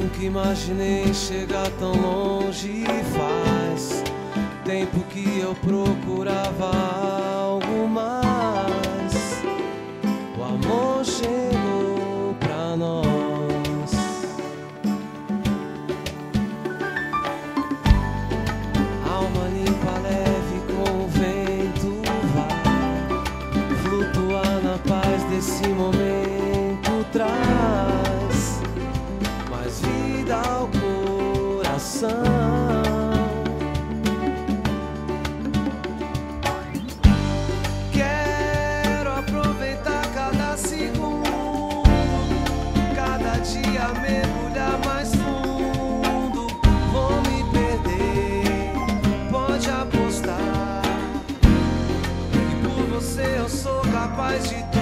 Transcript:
Nunca imaginei chegar tão longe. Faz tempo que eu procurava algo mais. O amor chegou pra nós. Alma limpa, leve com o vento, vai flutuar na paz desse momento. Traz mais vida ao coração. Quero aproveitar cada segundo, cada dia mergulhar mais fundo. Vou me perder, pode apostar, que por você eu sou capaz de tudo.